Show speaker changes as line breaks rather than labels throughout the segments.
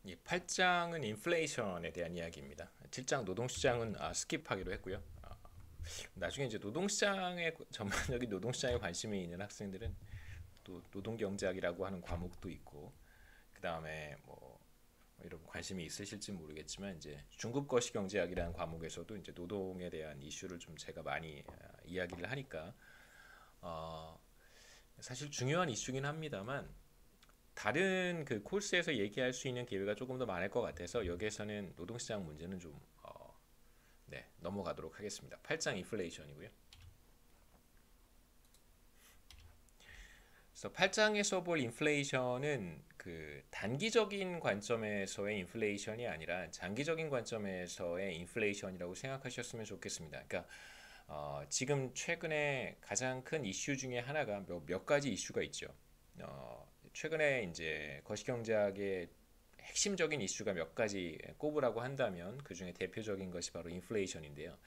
이 8장은 인플레이션에 대한 이야기입니다. 7장 노동시장은 스킵하기로 했고요. 나중에 이제 노동시장에 전반적인 노동시장에 관심이 있는 학생들은 또 노동경제학이라고 하는 과목도 있고 그 다음에 뭐 이런 관심이 있으실지 모르겠지만 이제 중급 거시경제학이라는 과목에서도 이제 노동에 대한 이슈를 좀 제가 많이 이야기를 하니까 어, 사실 중요한 이슈긴 합니다만 다른 그 코र्스에서 얘기할 수 있는 기회가 조금 더 많을 것 같아서 여기에서는 노동시장 문제는 좀 넘어가도록 하겠습니다. 8장 인플레이션이고요. 그래서 8장에서 볼 인플레이션은 그 단기적인 관점에서의 인플레이션이 아니라 장기적인 관점에서의 인플레이션이라고 생각하셨으면 좋겠습니다. 그러니까 지금 최근에 가장 큰 이슈 중에 하나가 몇 가지 이슈가 있죠. 최근에 이제 거시경제학의 핵심적인 이슈가 몇 가지 꼽으라고 한다면 그 중에 대표적인 것이 바로 인플레이션인데요.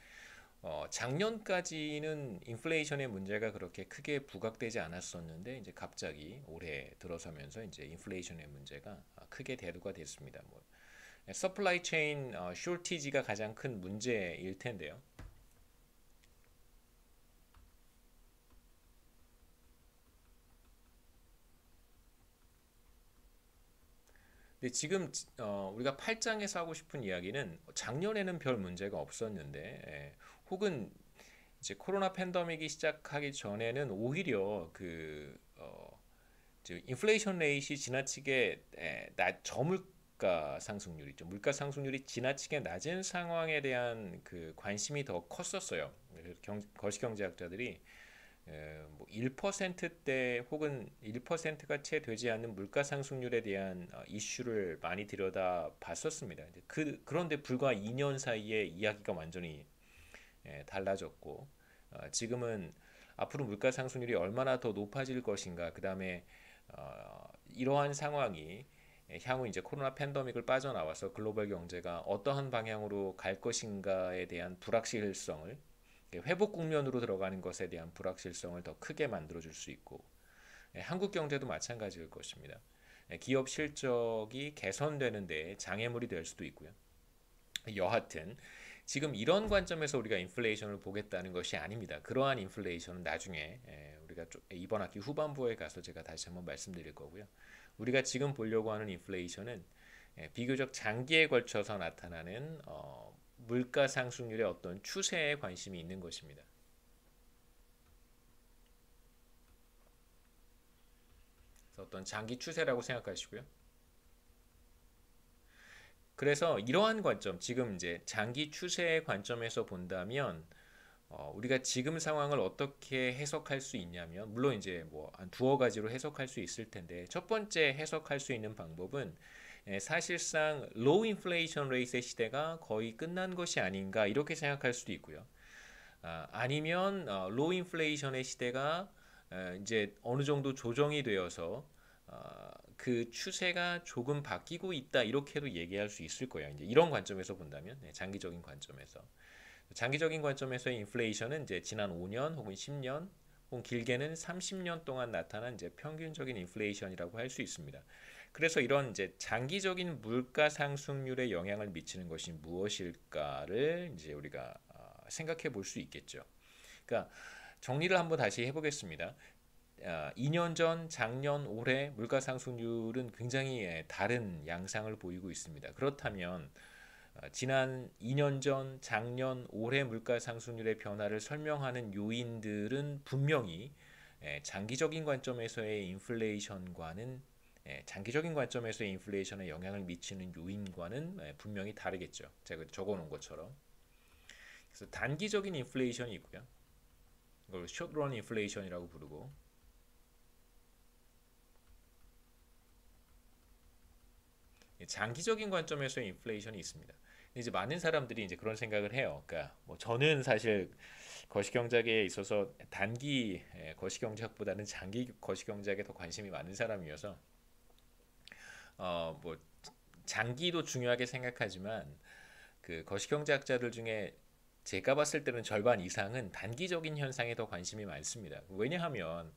작년까지는 인플레이션의 문제가 그렇게 크게 부각되지 않았었는데 이제 갑자기 올해 들어서면서 이제 인플레이션의 문제가 크게 대두가 됐습니다. 뭐 서플라이 체인 쇼티지가 가장 큰 문제일 텐데요. 근데 지금 우리가 8장에서 하고 싶은 이야기는 작년에는 별 문제가 없었는데 혹은 이제 코로나 팬데믹이 시작하기 전에는 오히려 인플레이션 레이시 지나치게 저물가 상승률이죠. 물가 상승률이 지나치게 낮은 상황에 대한 그 관심이 더 컸었어요. 거시경제학자들이 뭐 1%대 혹은 1%가 채 되지 않는 물가 상승률에 대한 이슈를 많이 들여다 봤었습니다. 그런데 불과 2년 사이에 이야기가 완전히 달라졌고 지금은 앞으로 물가 상승률이 얼마나 더 높아질 것인가, 그 다음에 이러한 상황이 향후 이제 코로나 팬데믹을 빠져나와서 글로벌 경제가 어떠한 방향으로 갈 것인가에 대한 불확실성을, 회복 국면으로 들어가는 것에 대한 불확실성을 더 크게 만들어줄 수 있고, 한국 경제도 마찬가지일 것입니다. 기업 실적이 개선되는 데 장애물이 될 수도 있고요. 여하튼 지금 이런 관점에서 우리가 인플레이션을 보겠다는 것이 아닙니다. 그러한 인플레이션은 나중에 우리가 이번 학기 후반부에 가서 제가 다시 한번 말씀드릴 거고요. 우리가 지금 보려고 하는 인플레이션은 비교적 장기에 걸쳐서 나타나는 물가 상승률의 어떤 추세에 관심이 있는 것입니다. 그래서 어떤 장기 추세라고 생각하시고요. 그래서 이러한 관점, 지금 이제 장기 추세의 관점에서 본다면 우리가 지금 상황을 어떻게 해석할 수 있냐면, 물론 이제 뭐 한 두어 가지로 해석할 수 있을 텐데, 첫 번째 해석할 수 있는 방법은 사실상 low inflation rate의 시대가 거의 끝난 것이 아닌가 이렇게 생각할 수도 있고요. 아니면 low inflation의 시대가 이제 어느 정도 조정이 되어서 그 추세가 조금 바뀌고 있다 이렇게도 얘기할 수 있을 거예요. 이제 이런 관점에서 본다면, 장기적인 관점에서. 장기적인 관점에서의 인플레이션은 이제 지난 5년 혹은 10년 혹은 길게는 30년 동안 나타난 이제 평균적인 인플레이션이라고 할 수 있습니다. 그래서 이런 이제 장기적인 물가 상승률에 영향을 미치는 것이 무엇일까를 이제 우리가 생각해 볼 수 있겠죠. 그러니까 정리를 한번 다시 해보겠습니다. 2년 전, 작년, 올해 물가 상승률은 굉장히 다른 양상을 보이고 있습니다. 그렇다면 지난 2년 전, 작년, 올해 물가 상승률의 변화를 설명하는 요인들은 분명히 장기적인 관점에서의 인플레이션과는 장기적인 관점에서의 인플레이션에 영향을 미치는 요인과는 분명히 다르겠죠. 제가 적어놓은 것처럼. 그래서 단기적인 인플레이션이 있고요. 이걸 숏런 인플레이션이라고 부르고, 장기적인 관점에서의 인플레이션이 있습니다. 이제 많은 사람들이 이제 그런 생각을 해요. 그러니까 뭐 저는 사실 거시경제학에 있어서 단기 거시경제학보다는 장기 거시경제학에 더 관심이 많은 사람이어서 뭐 장기도 중요하게 생각하지만 그 거시경제학자들 중에 제가 봤을 때는 절반 이상은 단기적인 현상에 더 관심이 많습니다. 왜냐하면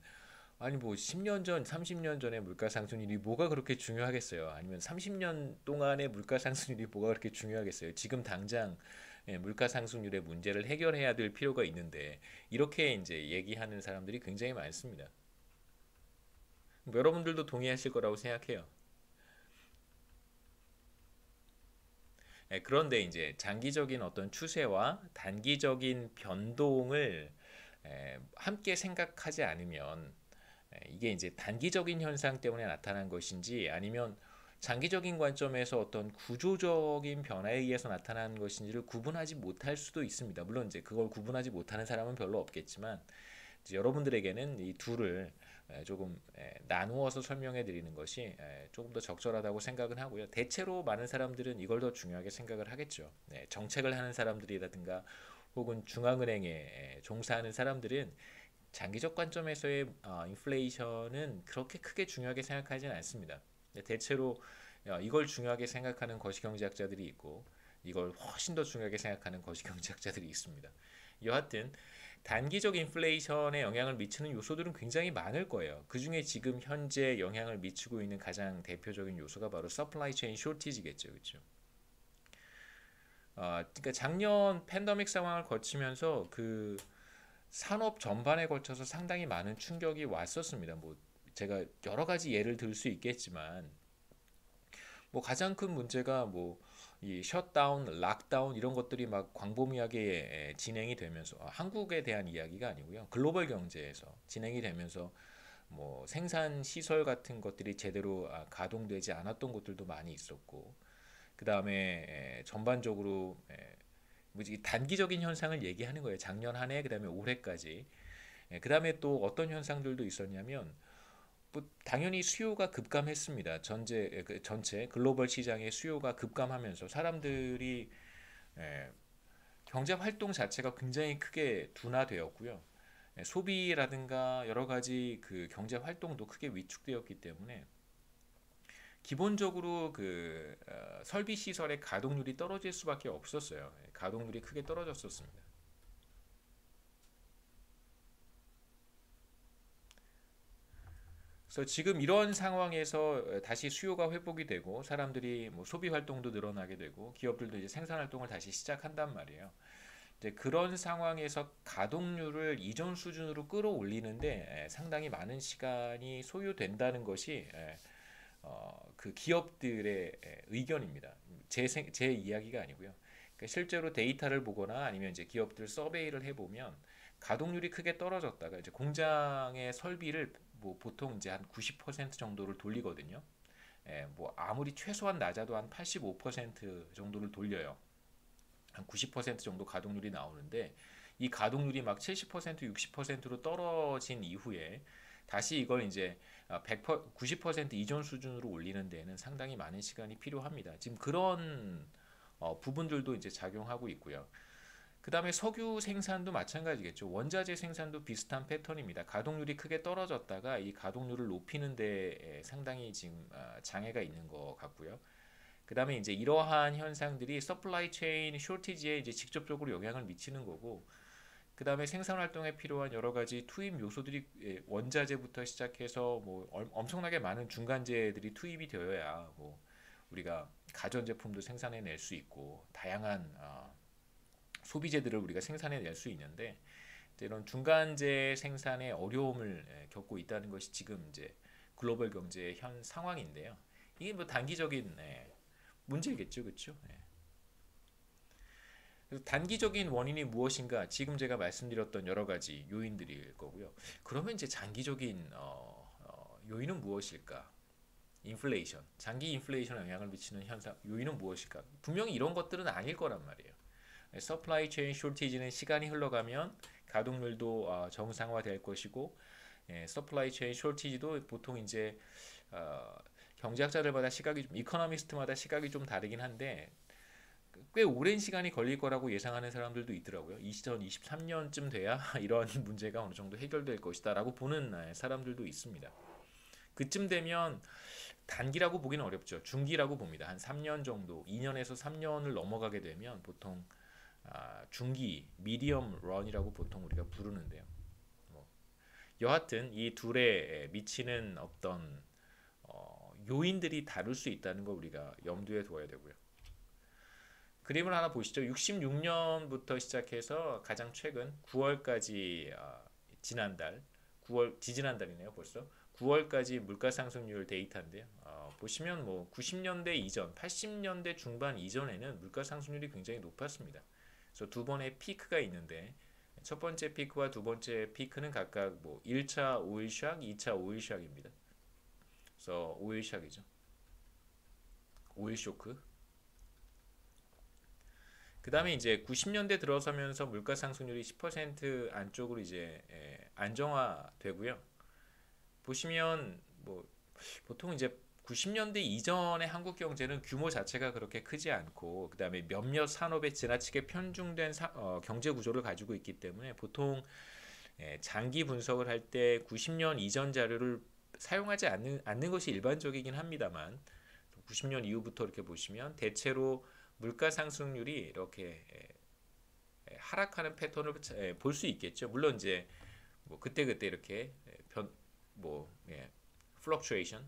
아니 뭐 10년 전, 30년 전에 물가 상승률이 뭐가 그렇게 중요하겠어요? 아니면 30년 동안의 물가 상승률이 뭐가 그렇게 중요하겠어요? 지금 당장 물가 상승률의 문제를 해결해야 될 필요가 있는데 이렇게 이제 얘기하는 사람들이 굉장히 많습니다. 뭐 여러분들도 동의하실 거라고 생각해요. 그런데 이제 장기적인 어떤 추세와 단기적인 변동을 함께 생각하지 않으면 이게 이제 단기적인 현상 때문에 나타난 것인지 아니면 장기적인 관점에서 어떤 구조적인 변화에 의해서 나타난 것인지를 구분하지 못할 수도 있습니다. 물론 이제 그걸 구분하지 못하는 사람은 별로 없겠지만 이제 여러분들에게는 이 둘을 조금 나누어서 설명해 드리는 것이 조금 더 적절하다고 생각은 하고요. 대체로 많은 사람들은 이걸 더 중요하게 생각을 하겠죠. 정책을 하는 사람들이라든가 혹은 중앙은행에 종사하는 사람들은 장기적 관점에서의 인플레이션은 그렇게 크게 중요하게 생각하지는 않습니다. 대체로 이걸 중요하게 생각하는 거시경제학자들이 있고 이걸 훨씬 더 중요하게 생각하는 거시경제학자들이 있습니다. 여하튼 단기적 인플레이션에 영향을 미치는 요소들은 굉장히 많을 거예요. 그 중에 지금 현재 영향을 미치고 있는 가장 대표적인 요소가 바로 서플라이 체인 쇼티지겠죠, 그렇죠? 그러니까 작년 팬데믹 상황을 거치면서 그 산업 전반에 걸쳐서 상당히 많은 충격이 왔었습니다. 뭐 제가 여러 가지 예를 들 수 있겠지만 뭐 가장 큰 문제가 뭐 이 셧다운, 락다운 이런 것들이 막 광범위하게 진행이 되면서 한국에 대한 이야기가 아니고요. 글로벌 경제에서 진행이 되면서 뭐 생산 시설 같은 것들이 제대로 가동되지 않았던 곳들도 많이 있었고 그 다음에 전반적으로 뭐지 단기적인 현상을 얘기하는 거예요. 작년 한 해, 그 다음에 올해까지. 그 다음에 또 어떤 현상들도 있었냐면 뭐 당연히 수요가 급감했습니다. 전체 글로벌 시장의 수요가 급감하면서 사람들이 에, 경제 활동 자체가 굉장히 크게 둔화되었고요. 소비라든가 여러 가지 그 경제 활동도 크게 위축되었기 때문에 기본적으로 그 설비 시설의 가동률이 떨어질 수밖에 없었어요. 가동률이 크게 떨어졌었습니다. 그래서 지금 이런 상황에서 다시 수요가 회복이 되고 사람들이 뭐 소비 활동도 늘어나게 되고 기업들도 이제 생산 활동을 다시 시작한단 말이에요. 이제 그런 상황에서 가동률을 이전 수준으로 끌어올리는데 상당히 많은 시간이 소요된다는 것이 그 기업들의 의견입니다. 제 이야기가 아니고요. 그러니까 실제로 데이터를 보거나 아니면 이제 기업들 서베이를 해보면 가동률이 크게 떨어졌다가 이제 공장의 설비를 뭐 보통 이제 한 90% 정도를 돌리거든요. 뭐 아무리 최소한 낮아도 한 85% 정도를 돌려요. 한 90% 정도 가동률이 나오는데 이 가동률이 막 70%, 60%로 떨어진 이후에 다시 이걸 이제 100%, 90% 이전 수준으로 올리는 데에는 상당히 많은 시간이 필요합니다. 지금 그런 부분들도 이제 작용하고 있고요. 그 다음에 석유 생산도 마찬가지겠죠. 원자재 생산도 비슷한 패턴입니다. 가동률이 크게 떨어졌다가 이 가동률을 높이는 데 상당히 지금 장애가 있는 것 같고요. 그 다음에 이제 이러한 현상들이 서플라이 체인 쇼티지에 이제 직접적으로 영향을 미치는 거고, 그 다음에 생산 활동에 필요한 여러 가지 투입 요소들이 원자재부터 시작해서 뭐 엄청나게 많은 중간재들이 투입이 되어야 뭐 우리가 가전제품도 생산해낼 수 있고 다양한 소비재들을 우리가 생산해낼 수 있는데 이런 중간재 생산에 어려움을 겪고 있다는 것이 지금 이제 글로벌 경제의 현 상황인데요. 이게 뭐 단기적인 문제겠죠, 그렇죠? 그래서 단기적인 원인이 무엇인가? 지금 제가 말씀드렸던 여러 가지 요인들일 거고요. 그러면 이제 장기적인 요인은 무엇일까? 인플레이션, 장기 인플레이션에 영향을 미치는 현상, 요인은 무엇일까? 분명히 이런 것들은 아닐 거란 말이에요. 서플라이 체인 쇼티지는 시간이 흘러가면 가동률도 정상화될 것이고, 서플라이 체인 쇼티지도 보통 이제 어, 경제학자들마다 시각이 좀, 이코노미스트마다 시각이 좀 다르긴 한데 꽤 오랜 시간이 걸릴 거라고 예상하는 사람들도 있더라고요. 2023년쯤 돼야 이런 문제가 어느 정도 해결될 것이다라고 보는 사람들도 있습니다. 그쯤 되면 단기라고 보기는 어렵죠. 중기라고 봅니다. 한 3년 정도, 2년에서 3년을 넘어가게 되면 보통 중기, 미디엄 런이라고 보통 우리가 부르는데요. 뭐 여하튼 이 둘에 미치는 어떤 요인들이 다를 수 있다는 걸 우리가 염두에 둬야 되고요. 그림을 하나 보시죠. 66년부터 시작해서 가장 최근 9월까지 지난달 9월 지지난달이네요. 벌써 9월까지 물가 상승률 데이터인데요. 보시면 뭐 90년대 이전, 80년대 중반 이전에는 물가 상승률이 굉장히 높았습니다. 그래서 두 번의 피크가 있는데 첫 번째 피크와 두 번째 피크는 각각 뭐 1차 오일 샥, 2차 오일 샥입니다. 그래서 오일 샥이죠. 오일 쇼크. 그 다음에 이제 90년대 들어서면서 물가 상승률이 10% 안쪽으로 이제 안정화되고요. 보시면 뭐 보통 이제 90년대 이전의 한국 경제는 규모 자체가 그렇게 크지 않고 그 다음에 몇몇 산업에 지나치게 편중된 경제 구조를 가지고 있기 때문에 보통 장기 분석을 할 때 90년 이전 자료를 사용하지 않는 것이 일반적이긴 합니다만 90년 이후부터 이렇게 보시면 대체로 물가 상승률이 이렇게 하락하는 패턴을 볼 수 있겠죠. 물론 이제 뭐 그때그때 이렇게 fluctuation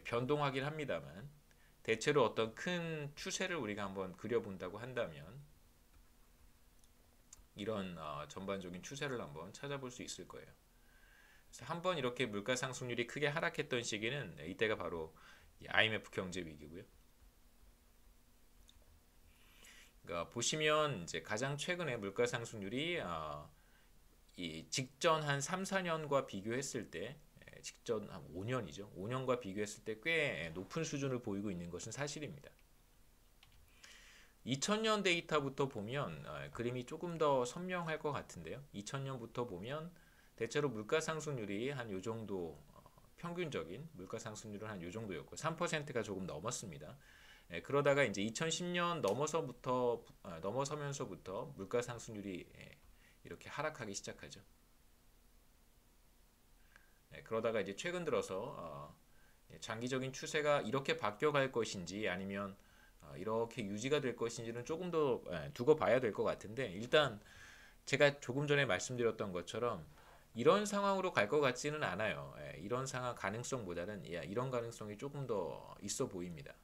변동하긴 합니다만 대체로 어떤 큰 추세를 우리가 한번 그려본다고 한다면 이런 전반적인 추세를 한번 찾아볼 수 있을 거예요. 그래서 한번 이렇게 물가 상승률이 크게 하락했던 시기는 이때가 바로 IMF 경제 위기고요. 그러니까 보시면 이제 가장 최근에 물가 상승률이 이 직전 한 3, 4년과 비교했을 때 직전 한 5년이죠. 5년과 비교했을 때 꽤 높은 수준을 보이고 있는 것은 사실입니다. 2000년 데이터부터 보면 그림이 조금 더 선명할 것 같은데요. 2000년부터 보면 대체로 물가 상승률이 한 요 정도 평균적인 물가 상승률은 한 요 정도였고 3%가 조금 넘었습니다. 그러다가 이제 2010년 넘어서면서부터 물가 상승률이 이렇게 하락하기 시작하죠. 그러다가 이제 최근 들어서 장기적인 추세가 이렇게 바뀌어갈 것인지 아니면 이렇게 유지가 될 것인지는 조금 더 두고 봐야 될 것 같은데 일단 제가 조금 전에 말씀드렸던 것처럼 이런 상황으로 갈 것 같지는 않아요. 이런 상황 가능성보다는 이런 가능성이 조금 더 있어 보입니다.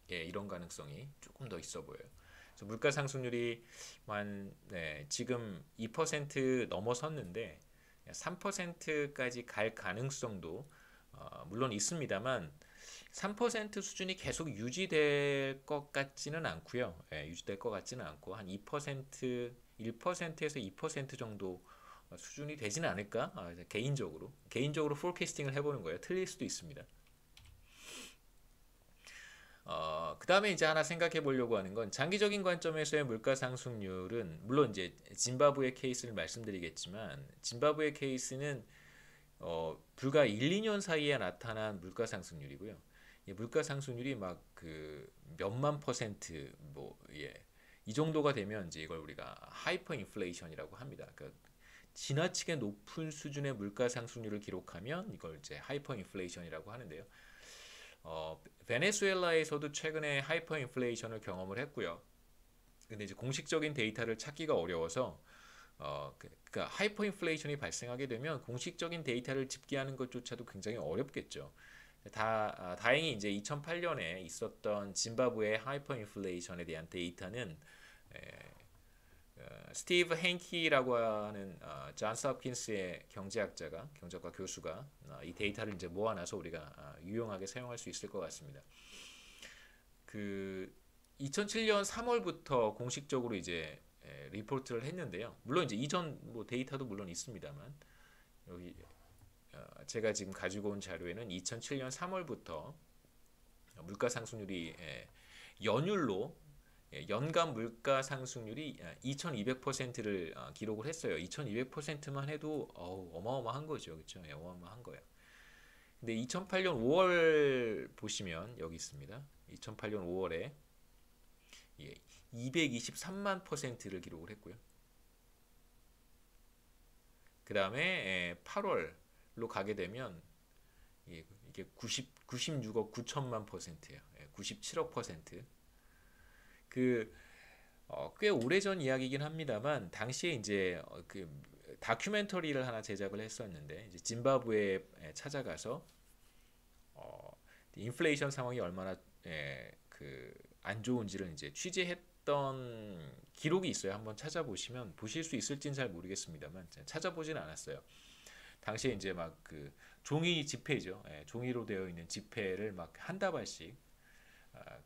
이런 가능성이 조금 더 있어 보여요. 그래서 물가 상승률이 지금 2% 넘어섰는데 3%까지 갈 가능성도 물론 있습니다만 3% 수준이 계속 유지될 것 같지는 않고요. 유지될 것 같지는 않고 한 2%, 1%에서 2% 정도 수준이 되지는 않을까? 개인적으로 포캐스팅을 해보는 거예요. 틀릴 수도 있습니다. 그 다음에 이제 하나 생각해 보려고 하는 건 장기적인 관점에서의 물가 상승률은 물론 이제 짐바브웨 케이스를 말씀드리겠지만 짐바브웨 케이스는 불과 1, 2년 사이에 나타난 물가 상승률이고요. 이 물가 상승률이 막 그 몇만 퍼센트 이 정도가 되면 이제 이걸 우리가 하이퍼 인플레이션이라고 합니다. 그러니까 지나치게 높은 수준의 물가 상승률을 기록하면 이걸 이제 하이퍼 인플레이션이라고 하는데요. 베네수엘라에서도 최근에 하이퍼 인플레이션을 경험을 했고요. 근데 이제 공식적인 데이터를 찾기가 어려워서 그러니까 하이퍼 인플레이션이 발생하게 되면 공식적인 데이터를 집계하는 것조차도 굉장히 어렵겠죠. 다행히 이제 2008년에 있었던 짐바브웨 하이퍼 인플레이션에 대한 데이터는 스티브 행키라고 하는 존스 홉킨스의 경제학과 교수가 이 데이터를 이제 모아놔서 우리가 유용하게 사용할 수 있을 것 같습니다. 그 2007년 3월부터 공식적으로 이제 리포트를 했는데요. 물론 이제 이전 데이터도 물론 있습니다만 여기 제가 지금 가지고 온 자료에는 2007년 3월부터 물가 상승률이 연율로 연간 물가 상승률이 2200%를 기록을 했어요. 2200%만 해도 어마어마한 거죠. 그렇죠? 어마어마한 거예요. 근데 2008년 5월 보시면 여기 있습니다. 2008년 5월에 223만 %를 기록을 했고요. 그 다음에 8월로 가게 되면 이게 96억 9천만 %예요. 97억 %. 그 꽤 오래전 이야기이긴 합니다만 당시에 이제 그 다큐멘터리를 하나 제작을 했었는데 이제 짐바브웨에 찾아가서 어, 인플레이션 상황이 얼마나 그 안 좋은지를 이제 취재했던 기록이 있어요. 한번 찾아보시면 보실 수 있을지는 잘 모르겠습니다만 찾아보진 않았어요. 당시에 이제 막 그 종이 지폐죠. 종이로 되어 있는 지폐를 막 한 다발씩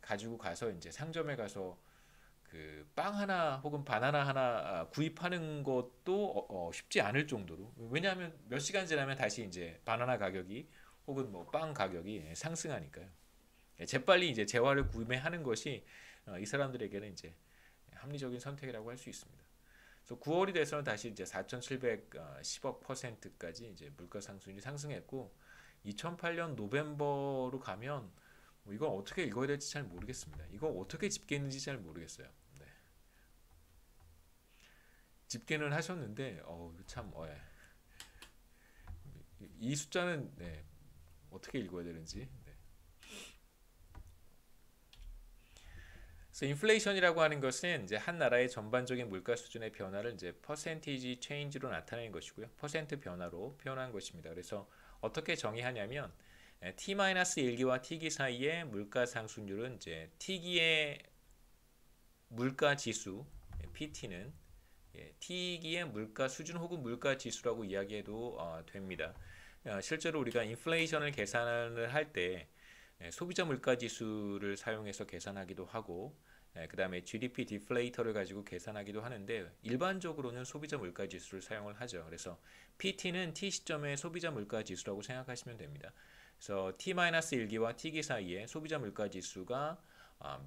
가지고 가서 이제 상점에 가서 그 빵 하나 혹은 바나나 하나 구입하는 것도 쉽지 않을 정도로, 왜냐하면 몇 시간 지나면 다시 이제 바나나 가격이 혹은 뭐 빵 가격이 상승하니까요. 재빨리 이제 재화를 구매하는 것이 이 사람들에게는 이제 합리적인 선택이라고 할 수 있습니다. 그래서 9월이 돼서는 다시 이제 4,710억 퍼센트까지 이제 물가 상승률이 상승했고 2008년 노벰버로 가면 뭐 이건 어떻게 읽어야 될지 잘 모르겠습니다. 이거 어떻게 집계했는지 잘 모르겠어요. 네. 집계는 하셨는데 참 이 숫자는 네, 어떻게 읽어야 되는지. 네. 그래서 인플레이션이라고 하는 것은 이제 한 나라의 전반적인 물가 수준의 변화를 이제 퍼센티지 체인지로 나타내는 것이고요. 퍼센트 변화로 표현한 것입니다. 그래서 어떻게 정의하냐면 T-1기와 T기 사이의 물가 상승률은 이제 T기의 물가 지수 PT는 T기의 물가 수준 혹은 물가 지수라고 이야기해도 됩니다. 실제로 우리가 인플레이션을 계산을 할 때 소비자 물가 지수를 사용해서 계산하기도 하고 그 다음에 GDP 디플레이터를 가지고 계산하기도 하는데 일반적으로는 소비자 물가 지수를 사용을 하죠. 그래서 PT는 T 시점의 소비자 물가 지수라고 생각하시면 됩니다. 그래서 T-1기와 T기 사이에 소비자 물가 지수가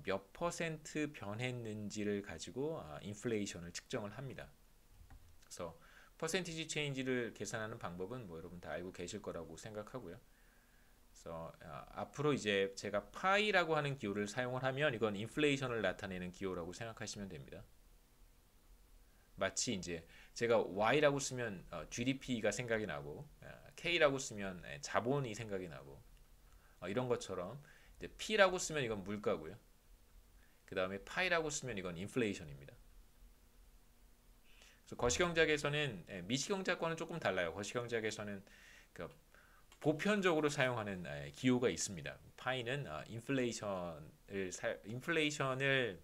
몇 퍼센트 변했는지를 가지고 인플레이션을 측정을 합니다. 그래서 퍼센티지 체인지를 계산하는 방법은 뭐 여러분 다 알고 계실 거라고 생각하고요. 그래서 앞으로 이제 제가 파이라고 하는 기호를 사용을 하면 이건 인플레이션을 나타내는 기호라고 생각하시면 됩니다. 마치 이제 제가 Y라고 쓰면 GDP가 생각이 나고 K라고 쓰면 자본이 생각이 나고 이런 것처럼 이제 P라고 쓰면 이건 물가고요. 그 다음에 파이라고 쓰면 이건 인플레이션입니다. 그래서 거시경제학에서는 미시경제학과는 조금 달라요. 거시경제학에서는 그 보편적으로 사용하는 기호가 있습니다. 파이는 인플레이션을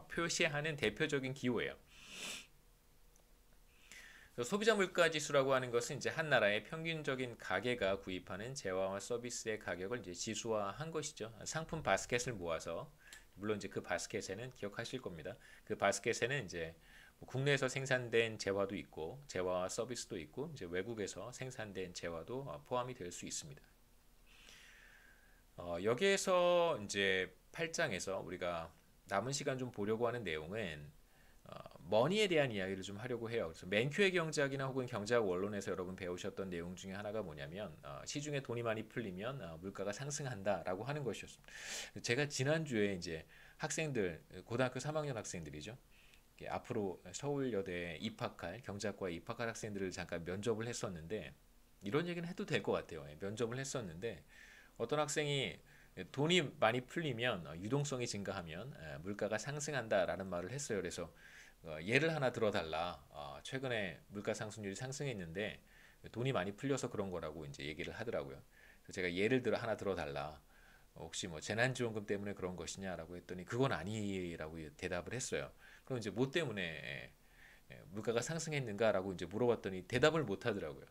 표시하는 대표적인 기호예요. 소비자 물가 지수라고 하는 것은 이제 한 나라의 평균적인 가게가 구입하는 재화와 서비스의 가격을 이제 지수화한 것이죠. 상품 바스켓을 모아서, 물론 이제 그 바스켓에는 기억하실 겁니다. 그 바스켓에는 이제 국내에서 생산된 재화도 있고 재화와 서비스도 있고 이제 외국에서 생산된 재화도 포함이 될 수 있습니다. 여기에서 이제 8장에서 우리가 남은 시간 좀 보려고 하는 내용은 머니에 대한 이야기를 좀 하려고 해요. 그래서 맨큐의 경제학이나 혹은 경제학 원론에서 여러분 배우셨던 내용 중에 하나가 뭐냐면 시중에 돈이 많이 풀리면 물가가 상승한다라고 하는 것이었습니다. 제가 지난주에 이제 학생들, 고등학교 3학년 학생들이죠. 앞으로 서울여대에 입학할, 경제학과에 입학할 학생들을 잠깐 면접을 했었는데, 이런 얘기는 해도 될 것 같아요. 면접을 했었는데 어떤 학생이 돈이 많이 풀리면 유동성이 증가하면 물가가 상승한다라는 말을 했어요. 그래서 예를 하나 들어달라. 최근에 물가 상승률이 상승했는데 돈이 많이 풀려서 그런 거라고 이제 얘기를 하더라고요. 그래서 제가 예를 들어 하나 들어달라. 혹시 뭐 재난지원금 때문에 그런 것이냐라고 했더니 그건 아니라고 대답을 했어요. 그럼 이제 뭐 때문에 물가가 상승했는가라고 이제 물어봤더니 대답을 못 하더라고요.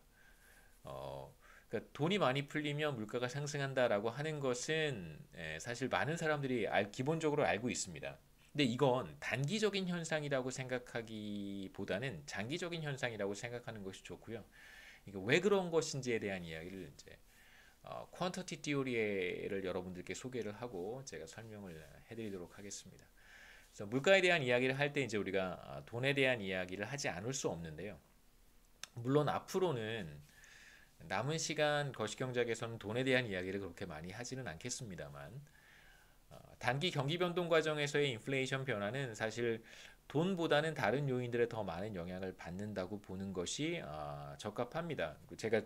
그러니까 돈이 많이 풀리면 물가가 상승한다라고 하는 것은 사실 많은 사람들이 기본적으로 알고 있습니다. 근데 이건 단기적인 현상이라고 생각하기보다는 장기적인 현상이라고 생각하는 것이 좋고요. 이게 왜 그런 것인지에 대한 이야기를 이제 퀀터티 티오리를 여러분들께 소개를 하고 제가 설명을 해드리도록 하겠습니다. 그래서 물가에 대한 이야기를 할 때 이제 우리가 돈에 대한 이야기를 하지 않을 수 없는데요. 물론 앞으로는 남은 시간 거시경제학에서는 돈에 대한 이야기를 그렇게 많이 하지는 않겠습니다만 단기 경기 변동 과정에서의 인플레이션 변화는 사실 돈보다는 다른 요인들에 더 많은 영향을 받는다고 보는 것이 적합합니다. 제가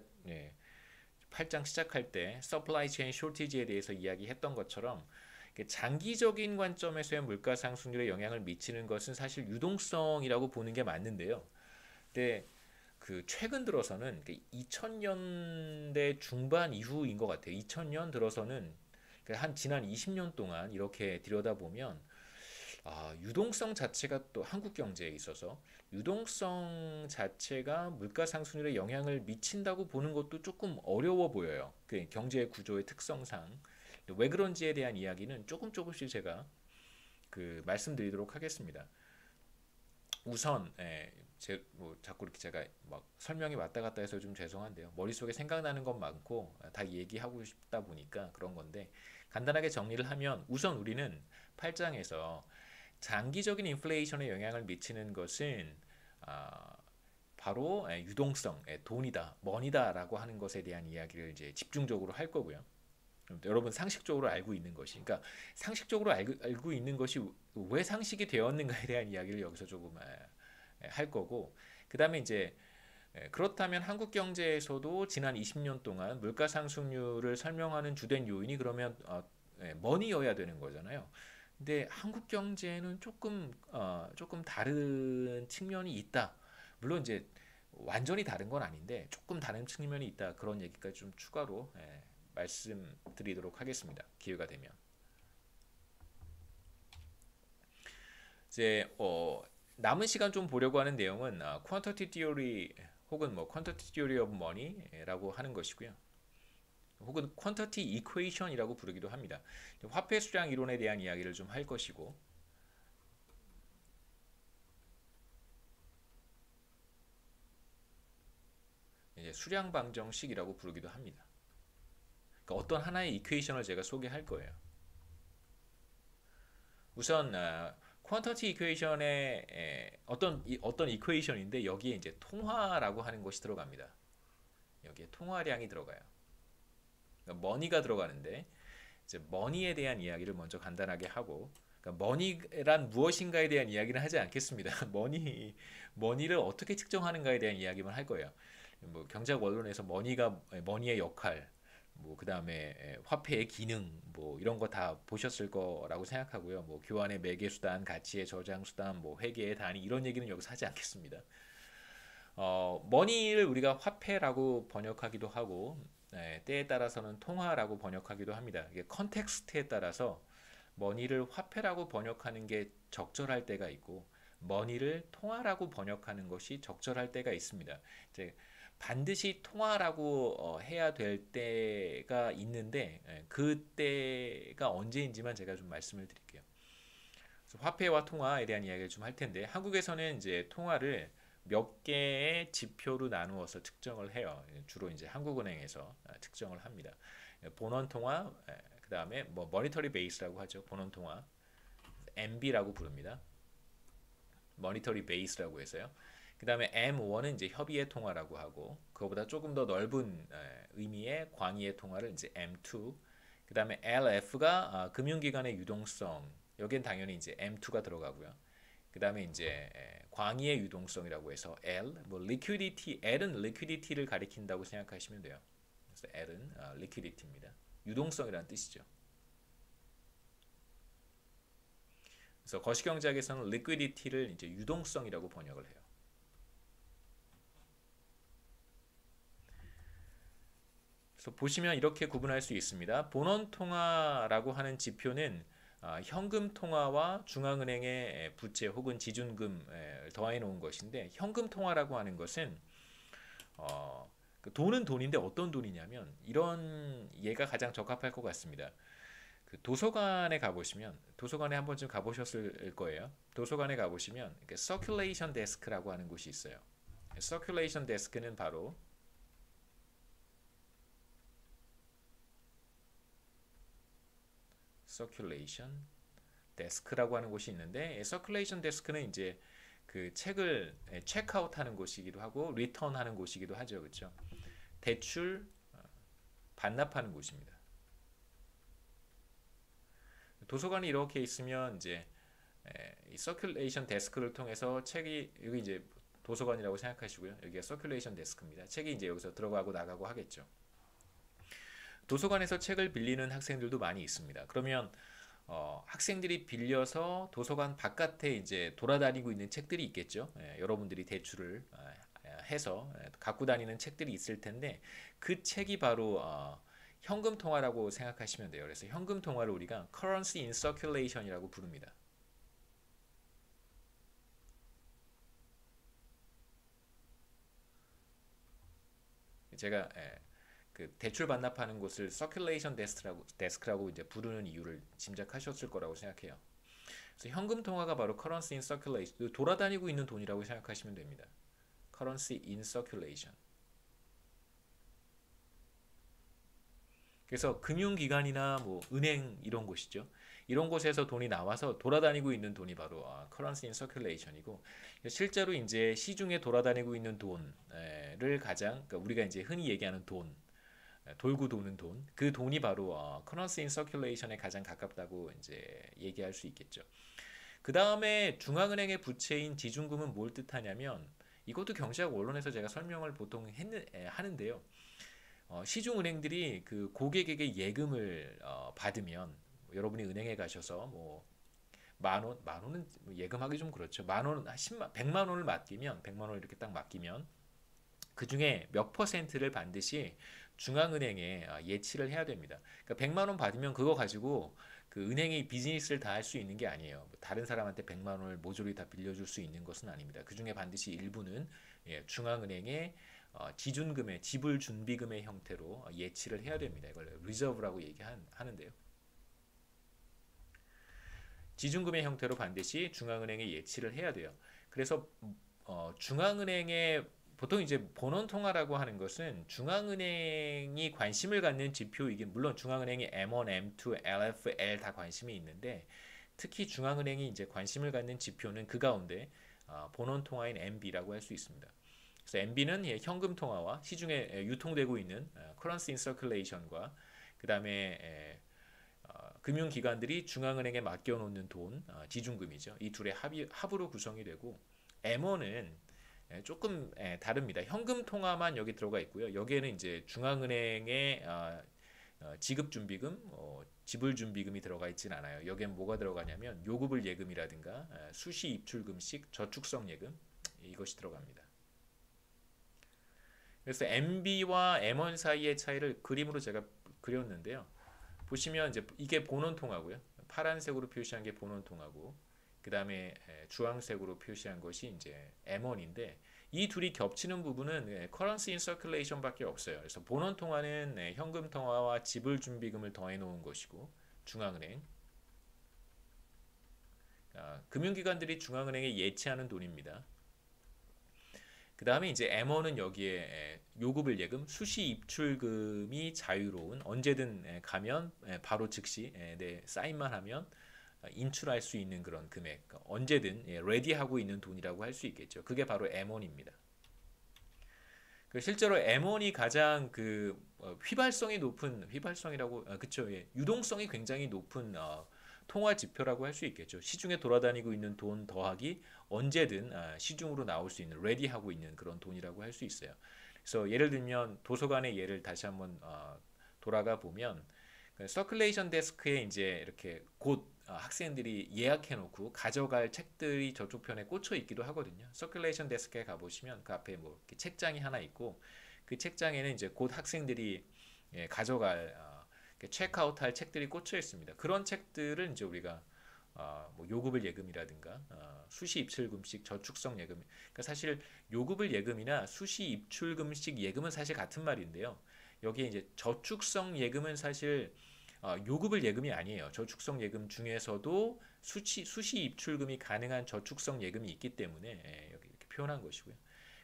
8장 시작할 때 서플라이 체인 쇼티지에 대해서 이야기했던 것처럼 장기적인 관점에서의 물가 상승률에 영향을 미치는 것은 사실 유동성이라고 보는 게 맞는데요. 근데 그 최근 들어서는 2000년대 중반 이후인 것 같아요. 2000년 들어서는 한 지난 20년 동안 이렇게 들여다보면 유동성 자체가 또 한국 경제에 있어서 유동성 자체가 물가 상승률에 영향을 미친다고 보는 것도 조금 어려워 보여요. 그 경제 구조의 특성상. 왜 그런지에 대한 이야기는 조금씩 제가 그 말씀드리도록 하겠습니다. 우선 뭐 자꾸 이렇게 제가 막 설명이 왔다 갔다 해서 좀 죄송한데요. 머릿속에 생각나는 것 많고 다 얘기하고 싶다 보니까 그런 건데 간단하게 정리를 하면 우선 우리는 8장에서 장기적인 인플레이션에 영향을 미치는 것은 바로 유동성, 돈이다, 머니다라고 하는 것에 대한 이야기를 이제 집중적으로 할 거고요. 여러분 상식적으로 알고 있는 것이, 그러니까 상식적으로 알고 있는 것이 왜 상식이 되었는가에 대한 이야기를 여기서 조금 할 거고, 그 다음에 이제 그렇다면 한국 경제에서도 지난 20년 동안 물가 상승률을 설명하는 주된 요인이 그러면 머니여야 되는 거잖아요. 근데 한국 경제는 조금 다른 측면이 있다. 물론 이제 완전히 다른 건 아닌데 조금 다른 측면이 있다. 그런 얘기까지 좀 추가로 말씀드리도록 하겠습니다. 기회가 되면. 이제 남은 시간 좀 보려고 하는 내용은 퀀터티 티오리 혹은 뭐 퀀터티 티오리 오브 머니라고 하는 것이고요. 혹은 퀀터티 이퀘이션이라고 부르기도 합니다. 화폐 수량 이론에 대한 이야기를 좀 할 것이고, 이제 수량 방정식이라고 부르기도 합니다. 그러니까 어떤 하나의 이퀘이션을 제가 소개할 거예요. 우선 퀀터티 이퀘이션의 어떤 이퀘이션인데 여기에 이제 통화라고 하는 것이 들어갑니다. 여기에 통화량이 들어가요. 그러니까 머니가 들어가는데 이제 머니에 대한 이야기를 먼저 간단하게 하고, 그러니까 머니란 무엇인가에 대한 이야기는 하지 않겠습니다. 머니를 어떻게 측정하는가에 대한 이야기만 할 거예요. 뭐 경제학 원론에서 머니의 역할, 뭐 그다음에 화폐의 기능, 뭐 이런 거 다 보셨을 거라고 생각하고요. 뭐 교환의 매개 수단, 가치의 저장 수단, 뭐 회계의 단위 이런 얘기는 여기서 하지 않겠습니다. 머니를 우리가 화폐라고 번역하기도 하고, 때에 따라서는 통화라고 번역하기도 합니다. 이게 컨텍스트에 따라서 머니를 화폐라고 번역하는 게 적절할 때가 있고, 머니를 통화라고 번역하는 것이 적절할 때가 있습니다. 이제 반드시 통화라고 해야 될 때가 있는데, 그때가 언제인지만 제가 좀 말씀을 드릴게요. 그래서 화폐와 통화에 대한 이야기를 좀 할 텐데, 한국에서는 이제 통화를 몇 개의 지표로 나누어서 측정을 해요. 주로 이제 한국은행에서 측정을 합니다. 본원 통화, 그 다음에 뭐 머니터리 베이스라고 하죠. 본원 통화, MB라고 부릅니다. 머니터리 베이스라고 해서요. 그 다음에 M1은 이제 협의의 통화라고 하고, 그거보다 조금 더 넓은 의미의 광의의 통화를 이제 M2. 그 다음에 LF가 금융기관의 유동성. 여기엔 당연히 이제 M2가 들어가고요. 그 다음에 이제 광의의 유동성이라고 해서 L, 뭐 liquidity, L은 liquidity를 가리킨다고 생각하시면 돼요. 그래서 L은 liquidity입니다. 유동성이라는 뜻이죠. 그래서 거시경제학에서는 liquidity를 이제 유동성이라고 번역을 해요. 그래서 보시면 이렇게 구분할 수 있습니다. 본원 통화라고 하는 지표는 현금 통화와 중앙은행의 부채 혹은 지준금을 더해 놓은 것인데, 현금 통화라고 하는 것은 그 돈은 돈인데 어떤 돈이냐면, 이런 예가 가장 적합할 것 같습니다. 그 도서관에 가보시면, 도서관에 한 번쯤 가보셨을 거예요. 도서관에 가보시면 서큘레이션 데스크라고 하는 곳이 있어요. 서큘레이션 데스크는 바로 서큘레이션 데스크라고 하는 곳이 있는데, 서큘레이션 데스크는 이제 그 책을 체크아웃하는 곳이기도 하고 리턴하는 곳이기도 하죠, 그렇죠? 대출 반납하는 곳입니다. 도서관이 이렇게 있으면 이제 이 서큘레이션 데스크를 통해서 책이, 여기 이제 도서관이라고 생각하시고요. 여기가 서큘레이션 데스크입니다. 책이 이제 여기서 들어가고 나가고 하겠죠. 도서관에서 책을 빌리는 학생들도 많이 있습니다. 그러면 학생들이 빌려서 도서관 바깥에 이제 돌아다니고 있는 책들이 있겠죠. 여러분들이 대출을 해서 갖고 다니는 책들이 있을 텐데 그 책이 바로 현금 통화라고 생각하시면 돼요. 그래서 현금 통화를 우리가 currency in circulation이라고 부릅니다. 제가 그 대출 반납하는 곳을 circulation desk라고 이제 부르는 이유를 짐작하셨을 거라고 생각해요. 그래서 현금 통화가 바로 currency in circulation, 돌아다니고 있는 돈이라고 생각하시면 됩니다. currency in circulation. 그래서 금융기관이나 뭐 은행 이런 곳이죠. 이런 곳에서 돈이 나와서 돌아다니고 있는 돈이 바로 currency in circulation이고 실제로 이제 시중에 돌아다니고 있는 돈을 가장 그러니까 우리가 이제 흔히 얘기하는 돈 돌고 도는 돈, 그 돈이 바로 currency in circulation에 가장 가깝다고 이제 얘기할 수 있겠죠. 그 다음에 중앙은행의 부채인 지중금은 뭘 뜻하냐면 이것도 경제학 원론에서 제가 설명을 보통 하는데요. 시중은행들이 그 고객에게 예금을 받으면 여러분이 은행에 가셔서 뭐 만 원은 예금하기 좀 그렇죠. 만 원, 10만, 100만 원을 맡기면 100만 원 이렇게 딱 맡기면 그 중에 몇 퍼센트를 반드시 중앙은행에 예치를 해야 됩니다. 그러니까 100만 원 받으면 그거 가지고 그 은행이 비즈니스를 다 할 수 있는 게 아니에요. 뭐 다른 사람한테 100만 원을 모조리 다 빌려줄 수 있는 것은 아닙니다. 그 중에 반드시 일부는 중앙은행에 지준금의 지불 준비금의 형태로 예치를 해야 됩니다. 이걸 리저브라고 얘기하는데요. 지준금의 형태로 반드시 중앙은행에 예치를 해야 돼요. 그래서 중앙은행의 보통 이제 본원통화라고 하는 것은 중앙은행이 관심을 갖는 지표이긴 물론 중앙은행이 M1, M2, LF, L 다 관심이 있는데 특히 중앙은행이 이제 관심을 갖는 지표는 그 가운데 본원통화인 MB라고 할 수 있습니다. 그래서 MB는 현금 통화와 시중에 유통되고 있는 currency in circulation과 그 다음에 금융기관들이 중앙은행에 맡겨놓는 돈, 지준금이죠. 이 둘의 합으로 구성이 되고 M1은 조금 다릅니다. 현금 통화만 여기 들어가 있고요. 여기에는 이제 중앙은행의 지급준비금, 지불준비금이 들어가 있진 않아요. 여기엔 뭐가 들어가냐면 요구불 예금이라든가 수시 입출금식 저축성 예금 이것이 들어갑니다. 그래서 MB와 M1 사이의 차이를 그림으로 제가 그렸는데요. 보시면 이제 이게 본원통화고요. 파란색으로 표시한 게 본원통화고 그 다음에 주황색으로 표시한 것이 이제 M1인데 이 둘이 겹치는 부분은 currency in circulation 밖에 없어요. 그래서 본원통화는 현금 통화와 지불 준비금을 더해 놓은 것이고 중앙은행 금융기관들이 중앙은행에 예치하는 돈입니다. 그 다음에 이제 M1은 여기에 요구불 예금, 수시 입출금이 자유로운 언제든 가면 바로 즉시 사인만 하면 인출할 수 있는 그런 금액, 언제든 레디하고 있는 돈이라고 할 수 있겠죠. 그게 바로 M1입니다. 실제로 M1이 가장 그 휘발성이 높은 휘발성이라고 그쵸? 유동성이 굉장히 높은 통화 지표라고 할 수 있겠죠. 시중에 돌아다니고 있는 돈 더하기 언제든 시중으로 나올 수 있는 레디하고 있는 그런 돈이라고 할 수 있어요. 그래서 예를 들면 도서관의 예를 다시 한번 돌아가 보면 서큘레이션 데스크에 이제 이렇게 곧 학생들이 예약해 놓고 가져갈 책들이 저쪽 편에 꽂혀 있기도 하거든요. 서큘레이션 데스크에 가 보시면 그 앞에 뭐 이렇게 책장이 하나 있고 그 책장에는 이제 곧 학생들이 가져갈 체크아웃 할 책들이 꽂혀 있습니다. 그런 책들은 이제 우리가 뭐 요구불 예금이라든가 수시 입출금식 저축성 예금. 그러니까 사실 요구불 예금이나 수시 입출금식 예금은 사실 같은 말인데요. 여기에 이제 저축성 예금은 사실 요구불 예금이 아니에요. 저축성 예금 중에서도 수시 입출금이 가능한 저축성 예금이 있기 때문에 여기 이렇게 표현한 것이고요.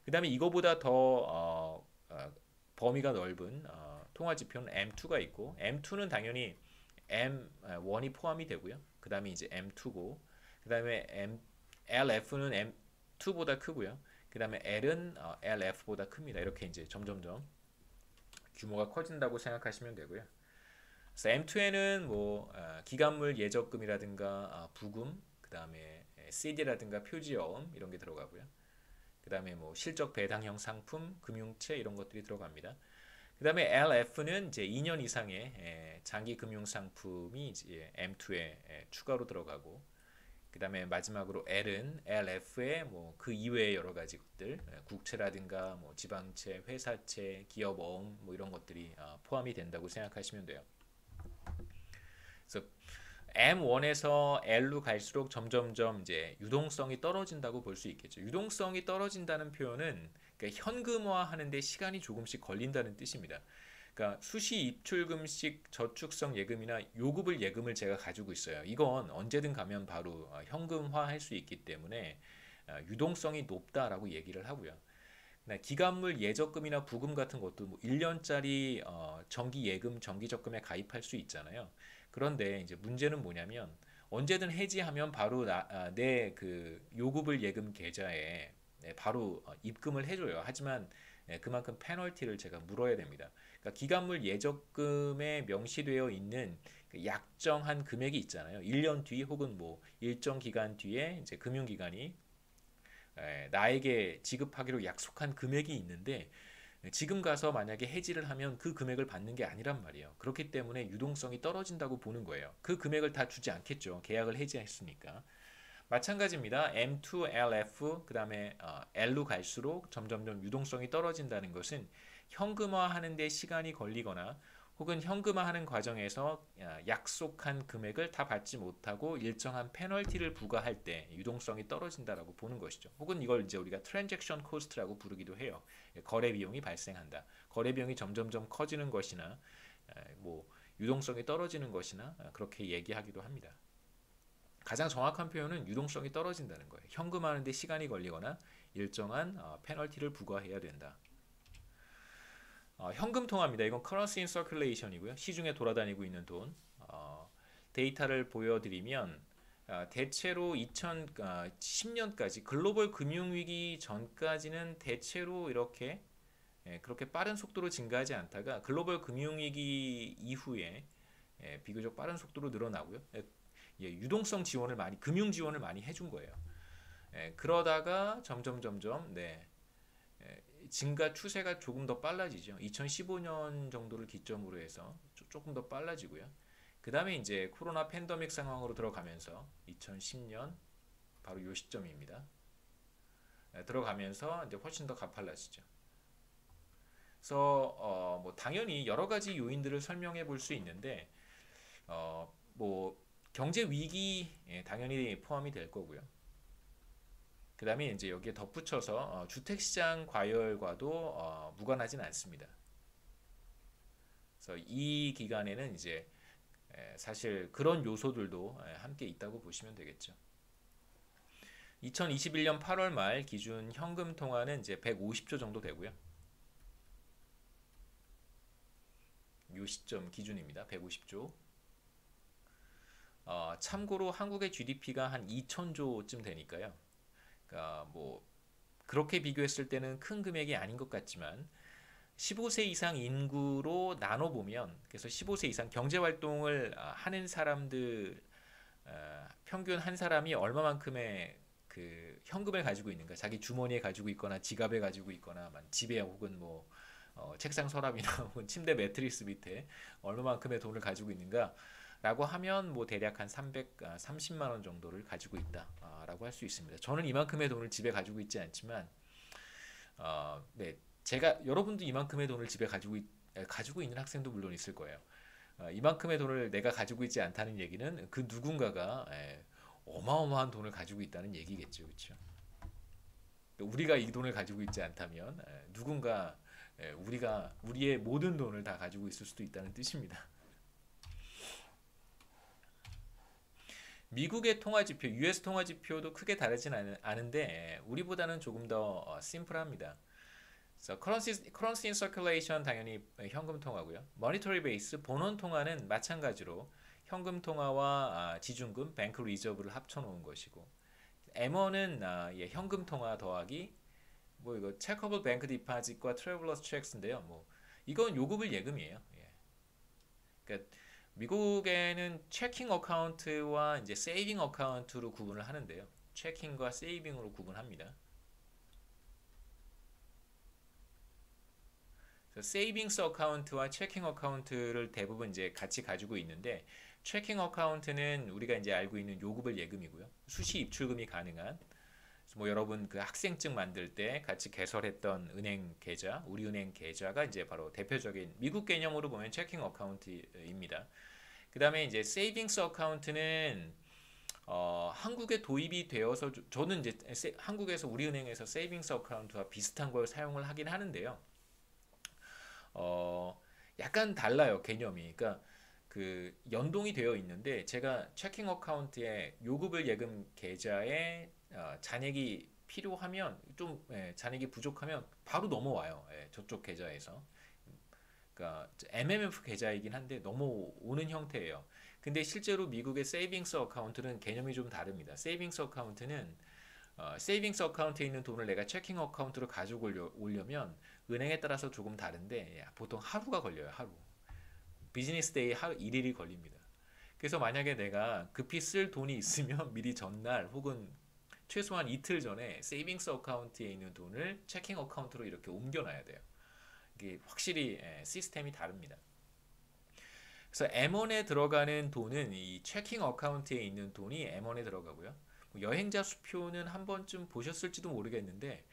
그 다음에 이거보다 더 범위가 넓은 통화지표는 M2가 있고 M2는 당연히 M1이 포함이 되고요. 그 다음에 이제 M2고 그 다음에 LF는 M2보다 크고요. 그 다음에 L은 LF보다 큽니다. 이렇게 이제 점점점 규모가 커진다고 생각하시면 되고요. 그래서 M2에는 뭐 기간물 예적금이라든가 부금, 그 다음에 CD라든가 표지여금 이런 게 들어가고요. 그 다음에 뭐 실적 배당형 상품, 금융채 이런 것들이 들어갑니다. 그다음에 LF는 이제 2년 이상의 장기 금융 상품이 이제 M2에 추가로 들어가고, 그다음에 마지막으로 L은 LF의 뭐 그 이외의 여러 가지 것들, 국채라든가 뭐 지방채, 회사채, 기업 어음 뭐 이런 것들이 포함이 된다고 생각하시면 돼요. 그래서 M1에서 L로 갈수록 점점점 이제 유동성이 떨어진다고 볼 수 있겠죠. 유동성이 떨어진다는 표현은 그러니까 현금화하는데 시간이 조금씩 걸린다는 뜻입니다. 그러니까 수시 입출금식 저축성 예금이나 요구불 예금을 제가 가지고 있어요. 이건 언제든 가면 바로 현금화할 수 있기 때문에 유동성이 높다라고 얘기를 하고요. 기간물 예적금이나 부금 같은 것도 뭐 1년짜리 정기 예금, 정기 적금에 가입할 수 있잖아요. 그런데 이제 문제는 뭐냐면 언제든 해지하면 바로 내 그 요구불 예금 계좌에 바로 입금을 해줘요. 하지만 그만큼 페널티를 제가 물어야 됩니다. 그러니까 기간물 예적금에 명시되어 있는 그 약정한 금액이 있잖아요. 1년 뒤 혹은 뭐 일정 기간 뒤에 이제 금융기관이 나에게 지급하기로 약속한 금액이 있는데 지금 가서 만약에 해지를 하면 그 금액을 받는 게 아니란 말이에요. 그렇기 때문에 유동성이 떨어진다고 보는 거예요. 그 금액을 다 주지 않겠죠. 계약을 해지했으니까. 마찬가지입니다. M2, LF, 그 다음에 L로 갈수록 점점점 유동성이 떨어진다는 것은 현금화하는 데 시간이 걸리거나 혹은 현금화하는 과정에서 약속한 금액을 다 받지 못하고 일정한 페널티를 부과할 때 유동성이 떨어진다라고 보는 것이죠. 혹은 이걸 이제 우리가 트랜잭션 코스트라고 부르기도 해요. 거래 비용이 발생한다. 거래 비용이 점점점 커지는 것이나 뭐 유동성이 떨어지는 것이나 그렇게 얘기하기도 합니다. 가장 정확한 표현은 유동성이 떨어진다는 거예요. 현금화하는데 시간이 걸리거나 일정한 페널티를 부과해야 된다. 현금 통화입니다. 이건 currency in circulation이고요. 시중에 돌아다니고 있는 돈. 데이터를 보여드리면 대체로 2010년까지 글로벌 금융위기 전까지는 대체로 이렇게 그렇게 빠른 속도로 증가하지 않다가 글로벌 금융위기 이후에 비교적 빠른 속도로 늘어나고요. 유동성 지원을 많이, 금융 지원을 많이 해준 거예요. 그러다가 점점 증가 추세가 조금 더 빨라지죠. 2015년 정도를 기점으로 해서 조금 더 빨라지고요. 그 다음에 이제 코로나 팬데믹 상황으로 들어가면서 2010년 바로 요 시점입니다. 들어가면서 이제 훨씬 더 가팔라지죠. 그래서 뭐 당연히 여러 가지 요인들을 설명해 볼 수 있는데 뭐 경제 위기 당연히 포함이 될 거고요. 그 다음에 이제 여기에 덧붙여서 주택시장 과열과도 무관하진 않습니다. 그래서 이 기간에는 이제 사실 그런 요소들도 함께 있다고 보시면 되겠죠. 2021년 8월 말 기준 현금 통화는 이제 150조 정도 되고요. 요 시점 기준입니다. 150조. 참고로 한국의 GDP가 한 2천조쯤 되니까요. 그러니까 뭐 그렇게 비교했을 때는 큰 금액이 아닌 것 같지만 15세 이상 인구로 나눠 보면, 그래서 15세 이상 경제 활동을 하는 사람들 평균 한 사람이 얼마만큼의 그 현금을 가지고 있는가, 자기 주머니에 가지고 있거나 지갑에 가지고 있거나 집에 혹은 뭐 책상 서랍이나 혹은 침대 매트리스 밑에 얼마만큼의 돈을 가지고 있는가 라고 하면 뭐 대략 한 330만 원 정도를 가지고 있다라고 할 수 있습니다. 저는 이만큼의 돈을 집에 가지고 있지 않지만 네, 제가 여러분도 이만큼의 돈을 집에 가지고 있는 학생도 물론 있을 거예요. 이만큼의 돈을 내가 가지고 있지 않다는 얘기는 그 누군가가 어마어마한 돈을 가지고 있다는 얘기겠죠, 그렇죠? 우리가 이 돈을 가지고 있지 않다면 누군가 우리의 모든 돈을 다 가지고 있을 수도 있다는 뜻입니다. 미국의 통화지표, US 통화지표도 크게 다르진 않은데 우리보다는 조금 더 심플합니다. 그래서 currency in circulation 당연히 현금 통화고요. monetary base, 본원 통화는 마찬가지로 현금 통화와 지준금, 뱅크 리저브를 합쳐놓은 것이고, M1은 현금 통화 더하기 뭐 이거 체커블 뱅크 디파짓과 트래블러스 체크스인데요. 뭐 이건 요구불 예금이에요. 예. 그러니까 미국에는 체킹 어카운트와 이제 세이빙 어카운트로 구분을 하는데요. 체킹과 세이빙으로 구분합니다. 그래서 세이빙스 어카운트와 체킹 어카운트를 대부분 이제 같이 가지고 있는데 체킹 어카운트는 우리가 이제 알고 있는 요금을 예금이고요. 수시 입출금이 가능한 뭐 여러분 그 학생증 만들 때 같이 개설했던 은행 계좌, 우리은행 계좌가 이제 바로 대표적인 미국 개념으로 보면 체킹 어카운트입니다. 그다음에 이제 세이빙스 어카운트는 한국에 도입이 되어서 저는 이제 한국에서 우리은행에서 세이빙스 어카운트와 비슷한 걸 사용을 하긴 하는데요. 약간 달라요 개념이. 그러니까 그 연동이 되어 있는데 제가 체킹 어카운트에 요금을 예금 계좌에 잔액이 필요하면 좀 잔액이 부족하면 바로 넘어와요. 저쪽 계좌에서. 그러니까 MMF 계좌이긴 한데 넘어오는 형태예요. 근데 실제로 미국의 세이빙스 어카운트는 개념이 좀 다릅니다. 세이빙스 어카운트는 세이빙스 어카운트에 있는 돈을 내가 체킹 어카운트로 가지고 오려면 은행에 따라서 조금 다른데 보통 하루가 걸려요. 하루. 비즈니스 데이 하루 1일이 걸립니다. 그래서 만약에 내가 급히 쓸 돈이 있으면 미리 전날 혹은 최소한 이틀 전에 세이빙스 어카운트에 있는 돈을 체킹 어카운트로 이렇게 옮겨놔야 돼요. 이게 확실히 시스템이 다릅니다. 그래서 M1에 들어가는 돈은 이 체킹 어카운트에 있는 돈이 M1에 들어가고요. 여행자 수표는 한 번쯤 보셨을지도 모르겠는데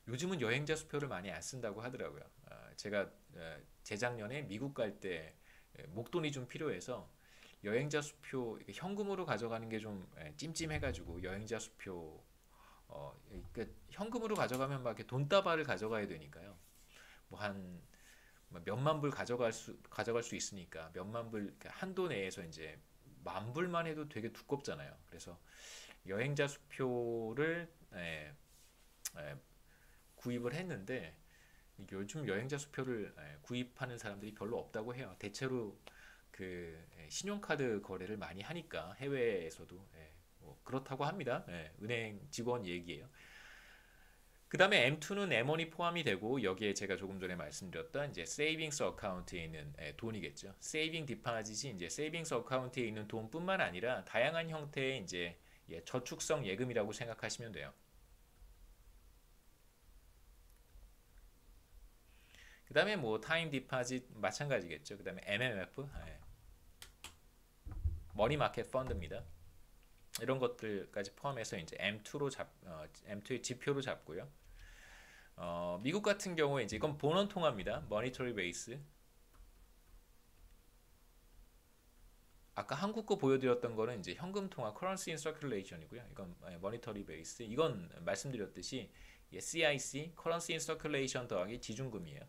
요즘은 여행자 수표를 많이 안 쓴다고 하더라고요. 제가 재작년에 미국 갈 때 목돈이 좀 필요해서 여행자 수표 현금으로 가져가는 게 좀 찜찜해가지고 여행자 수표 그러니까 현금으로 가져가면 막 이렇게 돈다발을 가져가야 되니까요. 뭐 한 몇만 불 가져갈 수 있으니까 몇만 불 한도 내에서 이제 만 불만 해도 되게 두껍잖아요. 그래서 여행자 수표를 구입을 했는데 요즘 여행자 수표를 구입하는 사람들이 별로 없다고 해요. 대체로 그 신용카드 거래를 많이 하니까 해외에서도 뭐 그렇다고 합니다. 은행 직원 얘기예요. 그 다음에 M2는 M1이 포함이 되고 여기에 제가 조금 전에 말씀드렸던 이제 세이빙스 어카운트에 있는 돈이겠죠. 세이빙 디파짓이 이제 세이빙스 어카운트에 있는 돈뿐만 아니라 다양한 형태의 이제 저축성 예금이라고 생각하시면 돼요. 그 다음에 뭐 타임 디파짓 마찬가지겠죠. 그 다음에 MMF 머니 마켓 펀드입니다. 이런 것들까지 포함해서 이제 M2의 지표로 잡고요. 미국 같은 경우에 이제 이건 본원 통화입니다. 머니터리 베이스. 아까 한국 거 보여드렸던 거는 이제 현금 통화 (Currency in Circulation이고요). 이건 머니터리 베이스. 이건 말씀드렸듯이 CIC (Currency in Circulation) 더하기 지준금이에요.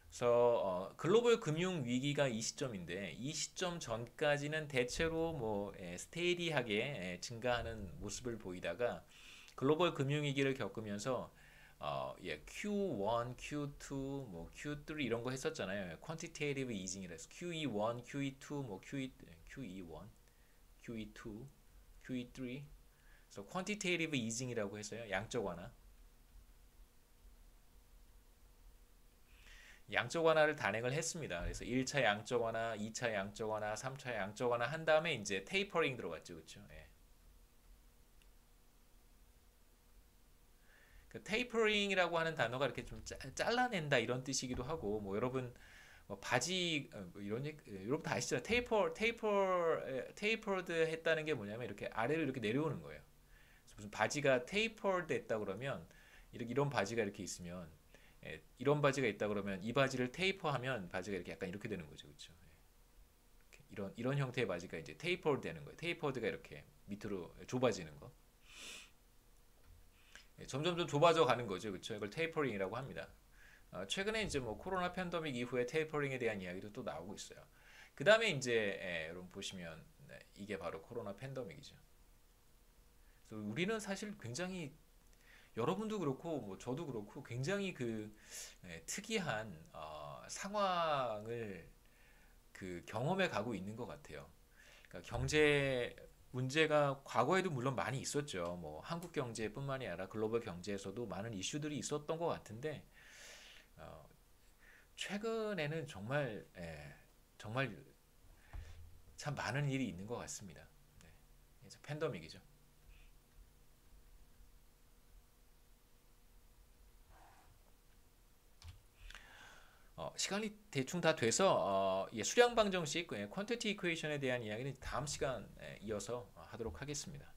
그래서 글로벌 금융 위기가 이 시점인데 이 시점 전까지는 대체로 뭐 스테디하게 증가하는 모습을 보이다가 글로벌 금융 위기를 겪으면서 Q1, Q2, 뭐 Q3 이런 거 했었잖아요. 퀀티테이티브 이징이라서 QE1, QE2, 뭐 QE1, QE2, QE3. 그래서 퀀티테이티브 이징이라고 해서요. 양적 완화. 양적 완화를 단행을 했습니다. 그래서 1차 양적 완화, 2차 양적 완화, 3차 양적 완화 한 다음에 이제 테이퍼링 들어갔죠. 그렇죠? 그 테이퍼링이라고 하는 단어가 이렇게 좀 잘라낸다 이런 뜻이기도 하고 뭐 여러분 뭐 바지 뭐 이런 여러분 다 아시잖아요. 테이퍼드 했다는 게 뭐냐면 이렇게 아래로 이렇게 내려오는 거예요. 그래서 무슨 바지가 테이퍼드 했다 그러면 이런 바지가 이렇게 있으면 이런 바지가 있다 그러면 이 바지를 테이퍼하면 바지가 이렇게 약간 이렇게 되는 거죠. 그렇죠? 이런 형태의 바지가 이제 테이퍼드 되는 거예요. 테이퍼드가 이렇게 밑으로 좁아지는 거. 점점 좀 좁아져 가는 거죠. 그렇죠? 이걸 테이퍼링이라고 합니다. 최근에 이제 뭐 코로나 팬데믹 이후에 테이퍼링에 대한 이야기도 또 나오고 있어요. 그 다음에 이제 여러분 보시면 이게 바로 코로나 팬데믹이죠. 그래서 우리는 사실 굉장히 여러분도 그렇고 뭐 저도 그렇고 굉장히 그 특이한 상황을 그 경험해 가고 있는 것 같아요. 그러니까 경제 문제가 과거에도 물론 많이 있었죠. 뭐 한국 경제뿐만이 아니라 글로벌 경제에서도 많은 이슈들이 있었던 것 같은데 어, 최근에는 정말 참 많은 일이 있는 것 같습니다. 네, 이제 팬데믹이죠. 시간이 대충 다 돼서 수량 방정식, 퀀티티 이퀘이션에 대한 이야기는 다음 시간에 이어서 하도록 하겠습니다.